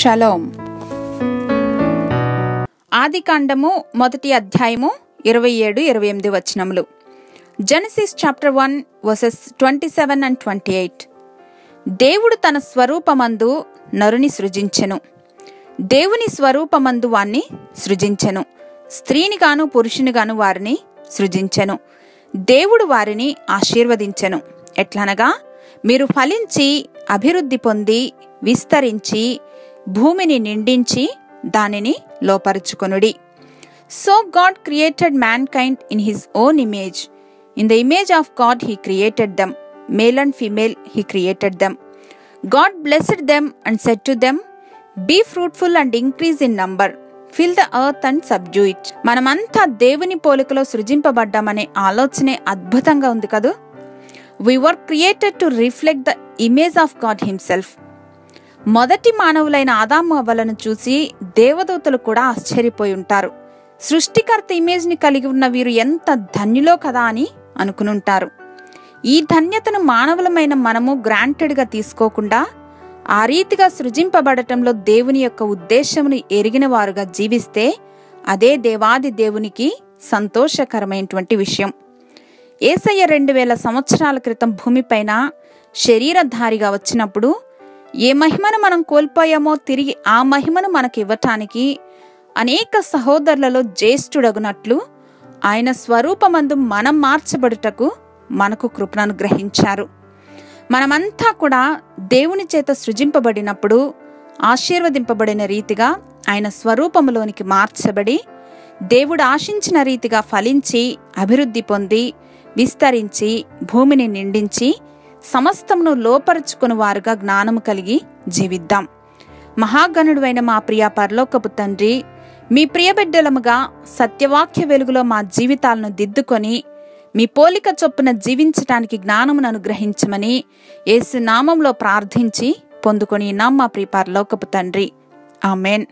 Shalom. ఆదికాండము 1వ అధ్యాయము 27-28 వచనములు. Genesis chapter 1 versus 27 and 28. దేవుడు తన స్వరూపమందు నరుని సృజించెను. దేవుని స్వరూపమందు వారిని సృజించెను. స్త్రీనిగాను పురుషునిగాను వారిని సృజించెను. దేవుడు వారిని ఆశీర్వదించెను. ఎట్లనగా, మీరు ఫలించి అభివృద్ధి పొంది విస్తరించి భూమిని నిండించి దానిని లోపరుచుకొనుడి. So God created mankind in his own image. In the image of God he created them. Male and female he created them. God blessed them and said to them, be fruitful and increase in number. Fill the earth and subdue it. మనమంతా దేవుని పోలికలో సృజింపబడ్డామనే ఆలోచనే అద్భుతంగా ఉంది కదూ. We were created to reflect the image of God himself. మొదటి మానవులైన ఆదాము అవ్వలను చూసి దేవదూతలు కూడా ఆశ్చర్యపోయి ఉంటారు. సృష్టికర్త ఇమేజ్ ని కలిగి ఉన్న వీరు ఎంత ధన్యులో కదా అని అనుకునుంటారు. ఈ ధన్యతను మానవులమైన మనము గ్రాంటెడ్ గా తీసుకోకుండా ఆ రీతిగా సృజింపబడటంలో దేవుని యొక్క ఉద్దేశమును ఎరిగిన వారుగా జీవిస్తే అదే దేవాది దేవునికి సంతోషకరమైనటువంటి విషయం. యేసయ్య 2000 సంవత్సరాల క్రితం భూమిపైన శరీరధారిగా వచ్చినప్పుడు ఏ మహిమను మనం కోల్పోయామో తిరిగి ఆ మహిమను మనకి ఇవ్వటానికి అనేక సహోదరులలో జ్యేష్ఠుడగునట్లు ఆయన స్వరూపమందు మనం మార్చబడుటకు మనకు కృపను అనుగ్రహించారు. మనమంతా కూడా దేవుని చేత సృజింపబడినప్పుడు ఆశీర్వదింపబడిన రీతిగా ఆయన స్వరూపములోనికి మార్చబడి దేవుడు ఆశించిన రీతిగా ఫలించి అభివృద్ధి పొంది విస్తరించి భూమిని నిండించి సమస్తమును లోపరుచుకుని వారుగా జ్ఞానము కలిగి జీవిద్దాం. మహాగణుడువైన మా ప్రియ పరలోకపు తండ్రి, మీ ప్రియబిడ్డలముగా సత్యవాక్య వెలుగులో మా జీవితాలను దిద్దుకొని మీ పోలిక చొప్పున జీవించటానికి జ్ఞానమును అనుగ్రహించమని యేసు నామంలో ప్రార్థించి పొందుకొని మా ప్రియ పరలోకపు తండ్రి, ఆమెన్.